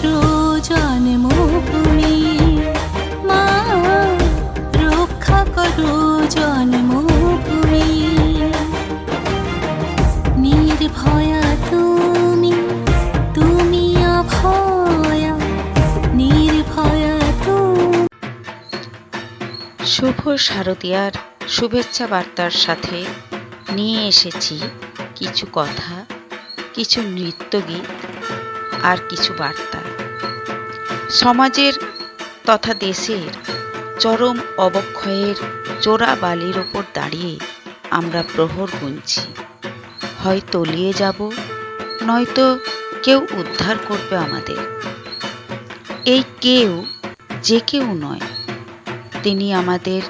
করো জন্মভূমি, মা রক্ষা করো জন্মভূমি। নির্ভয়া তুমি, তুমি অভয়া, নির্ভয়া তুমি। শুভ শারদীয়ার শুভেচ্ছা বার্তার সাথে নিয়ে এসেছি কিছু কথা, কিছু নৃত্যগীত আর কিছু বার্তা। সমাজের তথা দেশের চরম অবক্ষয়ের চোরা বালির ওপর দাঁড়িয়ে আমরা প্রহর গুনছি। হয় তলিয়ে যাব, নয়তো কেউ উদ্ধার করবে আমাদের। এই কেউ যে কেউ নয়, তিনি আমাদের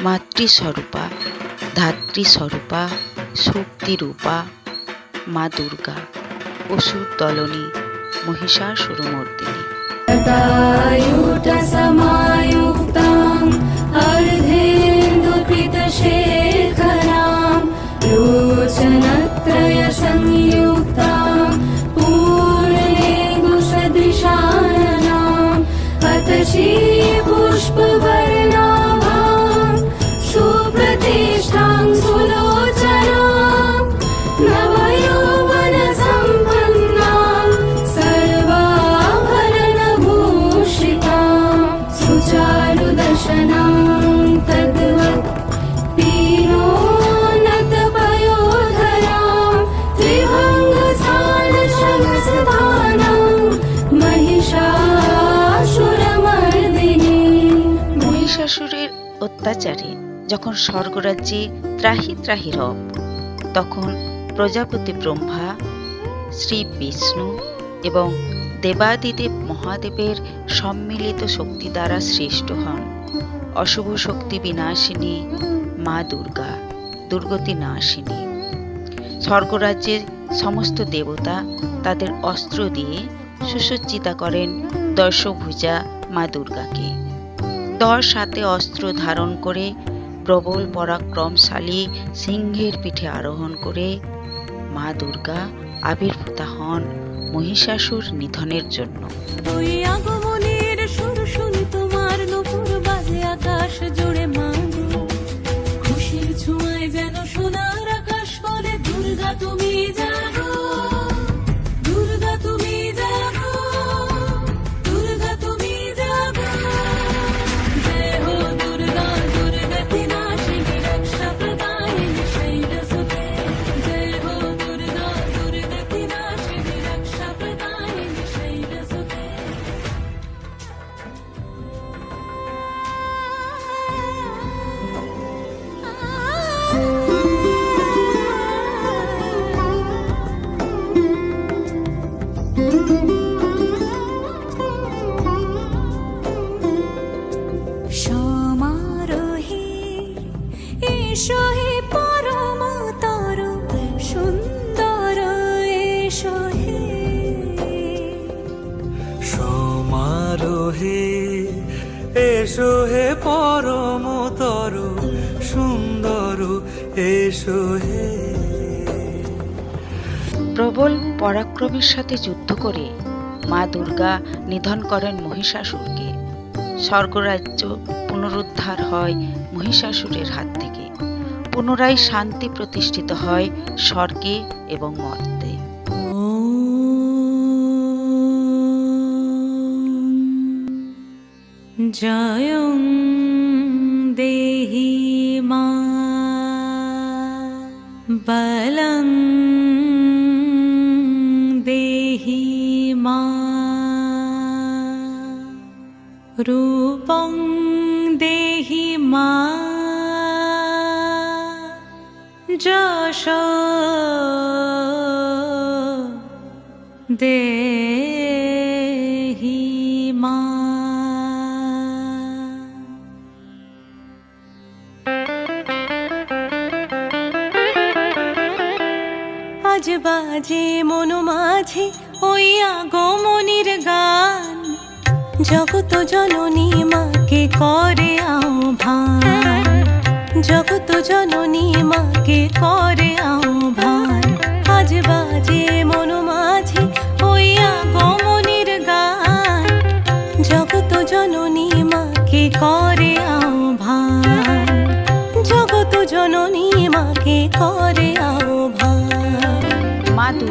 মাতৃস্বরূপা, ধাত্রীস্বরূপা, শক্তিরূপা মা দুর্গা, অসুর দলনী, মহিষাসুরমর্দিনী। সমায়ুক্তাং অর্ধেন্দুকৃতশেখরাং লোচনত্রয় সংযুক্তাং পূর্ণেন্দুসদৃশাননাং হতশী পুষ্পবর্ণাভাং সুপ্রতিষ্ঠাং সুলোচনাং নবযৌবনসম্পন্নাং सर्वाभरणभूषितां सुचारुदर्शनां तद्वत् पीनोन्नतपयोधरां त्रिभङ्गसारसहस्रधानां महिषासुरमर्दिनी। মহিষাসুরের অত্যাচারে যখন স্বর্গরাজ্যে ত্রাহি ত্রাহি রব, তখন প্রজাপতি ব্রহ্মা, শ্রী বিষ্ণু এবং দেবাদিদেব মহাদেবের সম্মিলিত শক্তি দ্বারা সৃষ্ট হন অশুভ শক্তি বিনাশিনী মা দুর্গা, দুর্গতি নাশিনী। স্বর্গরাজ্যের সমস্ত দেবতা তাদের অস্ত্র দিয়ে সুসজ্জিতা করেন দশভুজা মা দুর্গাকে। 10 হাতে অস্ত্র ধারণ করে প্রবল পরাক্রমশালী সিংহের পিঠে আরোহণ করে মা দুর্গা আবির্ভূতা হন মহিষাসুর নিধনের জন্য। ওই আগমনের সুর শুনি তোমার নূপুর বাজে আকাশ জুড়ে মা, খুশির ছোঁয়ায় যেন সোনার আকাশ বলে দুর্গা তুমি জাগো, দুর্গা তুমি জাগো, দুর্গা তুমি জাগো। জয় হো দুর্গা, দুর্গতি নাশিনী রক্ষা প্রদায়িনী শৈলসুতে। জয় হো দুর্গা, দুর্গতি নাশিনী রক্ষা প্রদায়িনী শৈলসুতে। সমারোহে এসো হে পরমতর সুন্দর, এসো হে সমারোহে এসো হে পরমতর সুন্দর, এসো হে। প্রবল পরাক্রমের সাথে যুদ্ধ করে মা দুর্গা নিধন করেন মহিষাসুরকে। স্বর্গরাজ্য পুনরুদ্ধার হয় মহিষাসুরের হাত থেকে। পুনরায় শান্তি প্রতিষ্ঠিত হয় স্বর্গে এবং মর্তে। জয়ং দেহি মা বলং দেহি মা রূপং দেহি মা যশ দেহি মা। আজ বাজে মন মাঝে ওই আগমনীর গান, জগত জননী মাকে করে আহ্বান, জগত জননী মাকে করে আহ্বান। আজ বাজে মন মাঝে ওই আগমনীর গান,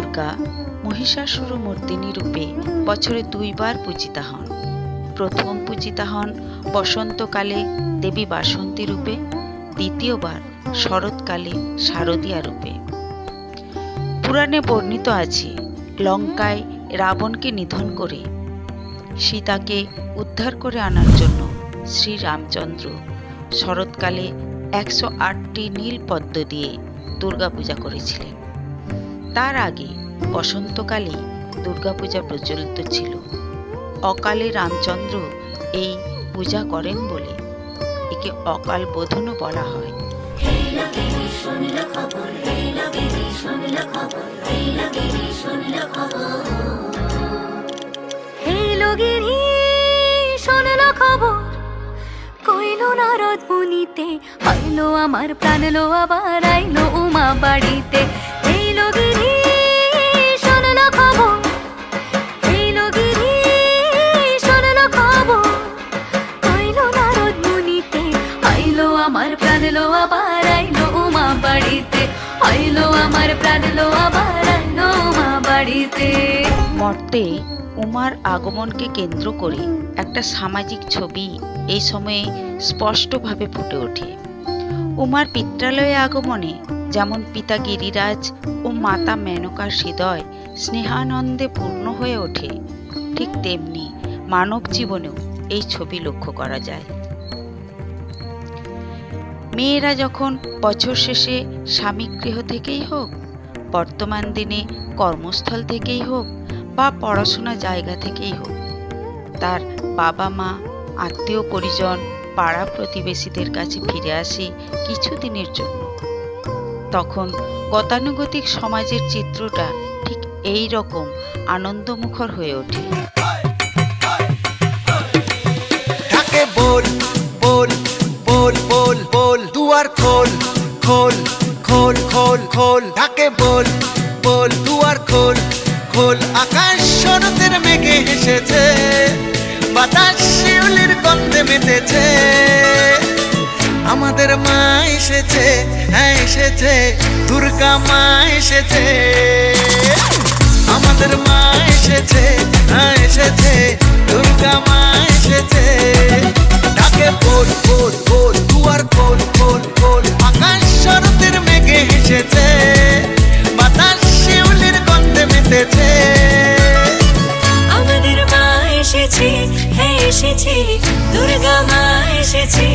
দুর্গা মহিষাসুরমর্দিনী রূপে বছরে 2 বার পূজিতা হন। প্রথম পূজিতা হন বসন্তকালে দেবী বাসন্তী রূপে, দ্বিতীয়বার শরৎকালে শারদীয়া রূপে। পুরাণে বর্ণিত আছে, লঙ্কায় রাবণকে নিধন করে সীতাকে উদ্ধার করে আনার জন্য শ্রী রামচন্দ্র শরৎকালে 108টি নীল পদ্ম দিয়ে দুর্গাপূজা করেছিলেন। তার আগে বসন্তকালে দুর্গাপূজা প্রচলিত ছিল। অকালে রামচন্দ্র এই পূজা করেন বলে একে অকাল বোধনও বলা হয়। নারদ মুনিতে হইলো আমার প্রাণ লো, আবার আইলো উমা বাড়িতে। এইলো গিরি শোনলো খবর, এইলো গিরি শোনলো খবর, হইলো নারদ মুনিতে হইলো আমার প্রাণ লো, আবার আইলো উমা বাড়িতে, হইলো আমার প্রাণ লো, আবার আইলো উমা বাড়িতে। মর্তে উমার আগমনকে কেন্দ্র করে একটা সামাজিক ছবি এই সময়ে স্পষ্টভাবে ফুটে ওঠে। উমার পিত্রালয়ে আগমনে যেমন পিতা গিরিরাজ ও মাতা মেনকার হৃদয় স্নেহানন্দে পূর্ণ হয়ে ওঠে, ঠিক তেমনি মানব জীবনেও এই ছবি লক্ষ্য করা যায়। মেয়েরা যখন বছর শেষে স্বামী গৃহ থেকেই হোক, বর্তমান দিনে কর্মস্থল থেকেই হোক বা পড়াশোনা জায়গা থেকেই হোক, তার বাবা মা, আত্মীয় পরিজন, পাড়া প্রতিবেশীদের কাছে ফিরে আসে কিছুদিনের জন্য, তখন গতানুগতিক সমাজের চিত্রটা ঠিক এই রকম আনন্দমুখর হয়ে ওঠে। ডাকে বল বল বল বল বল, দুয়ার খোল খোল খোল খোল খোল, ডাকে বল বল দুয়ার খোল খোল। আকাশ শরতের মেঘে হেসেছে, বাতাস শিউলির গন্ধে মেতেছে। আমাদের মা এসেছে, হ্যাঁ এসেছে, দুর্গা মা এসেছে। আমাদের মা এসেছে, হ্যাঁ এসেছে, দুর্গা মা এসেছে। ডাকে বল বল বল, দুয়ার খোল খোল খোল। আকাশ শরতের মেঘে হেসেছে, বাতাস শিউলির গন্ধে মেতেছে। আমাদের মা এসেছে, হ্যাঁ এসেছে, দুর্গা মা এসেছে।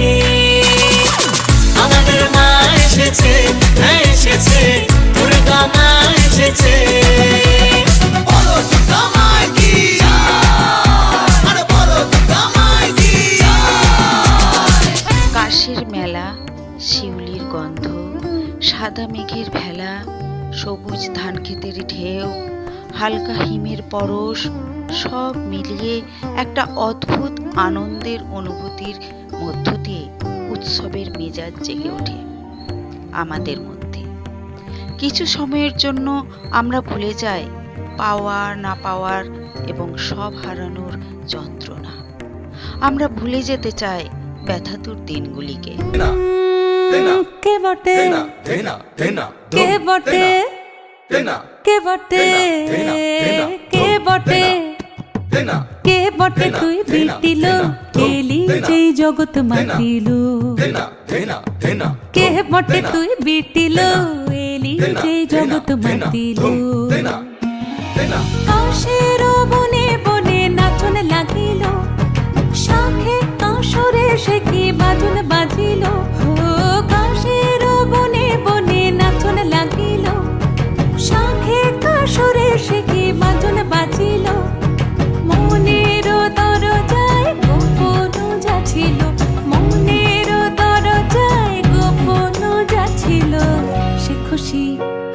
আমাদের মা এসেছে, হ্যাঁ এসেছে, দুর্গা মা এসেছে। বলো দুর্গা মায়ের কি জয়, আরে বলো দুর্গা মায়ের কি জয়। কাশের মেলা, শিউলির গন্ধ, সাদা মেঘের ভেলা, সবুজ ধান ক্ষেতের ঢেউ, হালকা হিমের পরশ, সব মিলিয়ে একটা অদ্ভুত আনন্দের অনুভূতির মধ্য দিয়ে উৎসবের মেজাজ জেগে ওঠে আমাদের মধ্যে। কিছু সময়ের জন্য আমরা ভুলে যাই পাওয়ার না পাওয়ার এবং সব হারানোর যন্ত্রণা। আমরা ভুলে যেতে চাই ব্যথাতুর দিনগুলিকে। কে বটে, কে বটে, কে বটে, কে বটে, কে বটে তুই বিটিল, এলি যেই জগৎ মাতিল। কে বটে তুই বিটিল, এলি যেই জগৎ মাতিল। কাশের বনে বনে নাচন লাগিল, শাখে কাশরে সে কি বাজন বাজিল। কাশের বনে বনে নাচন লাগিল, শাখে কাশরে সে কি বাজন বাজিল। মনের দরজায় গোপন যাচ্ছিল, মনের দরজায় গোপন যাচ্ছিল। সে খুশি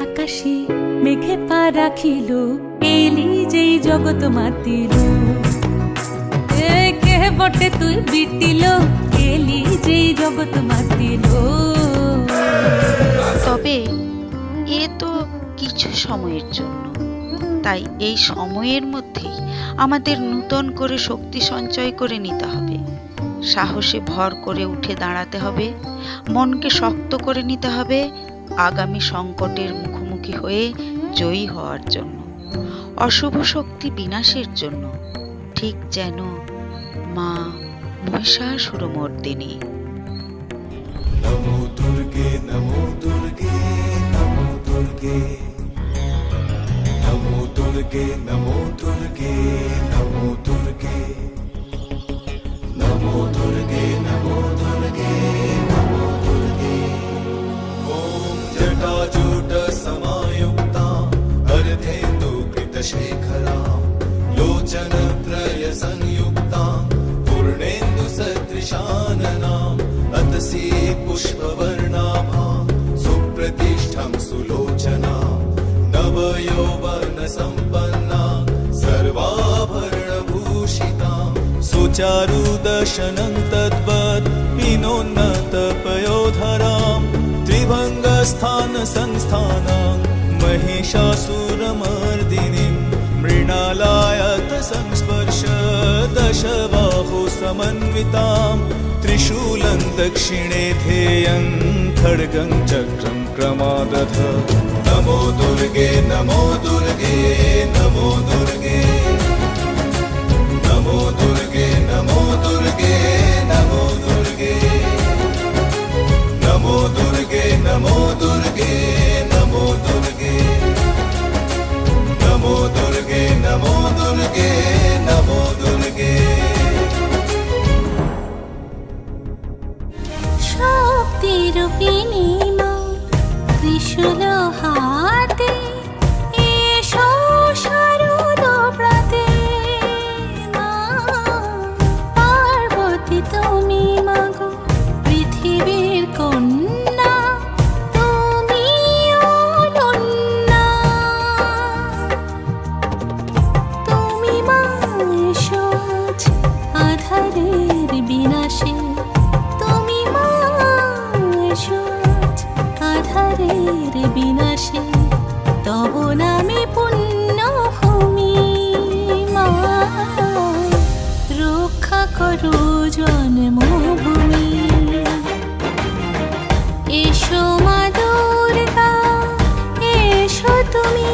আকাশে মেঘে পা রাখিল, এলি যেই জগৎ মাতিল। কে বটে তুই বিটিল, এলি যেই জগৎ মাতিল। তবে এ তো কিছু সময়ের জন্য, তাই এই সময়ের মধ্যেই আমাদের নূতন করে শক্তি সঞ্চয় করে নিতে হবে, সাহসে ভর করে উঠে দাঁড়াতে হবে, মনকে শক্ত করে নিতে হবে, আগামী সংকটের মুখোমুখি মুখোমুখি হয়ে জয়ী হওয়ার জন্য, অশুভ শক্তি বিনাশের জন্য, ঠিক যেন মা মহিষাসুরমর্দিনী। নমো দুর্গে নমো দুর্গে নমো দুর্গে নমো দুর্গে নমো দুর্গে নমো দুর্গে নমো দুর্গে নমো দুর্গে নমো দুর্গে ওম জটাজুট समायुक्ता अर्धेन्दु कृतशेखरा लोचनत्रय संयुक्ता पूर्णेन्दु सदृशाननाम् अतसी पुष्पवर्णाभा सुप्रतिष्ठं सुलोचना नवयौवन सम्पन्ना सर्वाभरणभूषिता सुचारुदशनं तद्वत् पिनोन्नतपयोधरां त्रिभङ्गस्थान संस्थानां महिषासुरमर्दिनीं मृणालायत संस्पर्श दशबाहु समन्वितां त्रिशूलं दक्षिणे ध्येयं खड्गं चक्रं क्रमादथ नमो दुर्गे नमो दुर्गे नमो दुर्गे नमो दुर्गे नमो दुर्गे नमो दुर्गे नमो दुर्गे नमो दुर्गे नमो दुर्गे नमो दुर्गे नमो दुर्गे नमो दुर्गे শক্তিরূপিণী মা ত্রিশূল হাতে এসো শারদ প্রাতে মা পার্বতী তুমি মাগো পৃথিবীর কন্যা তুমি অনন্যা তুমি মা এসো আজ আধারের বিনাশে তুমি মা এসো আজ আধারের বিনাশে তব নামে পুণ্যভূমি মা রক্ষা করো জন্মভূমি এসো মা দুর্গা এসো তুমি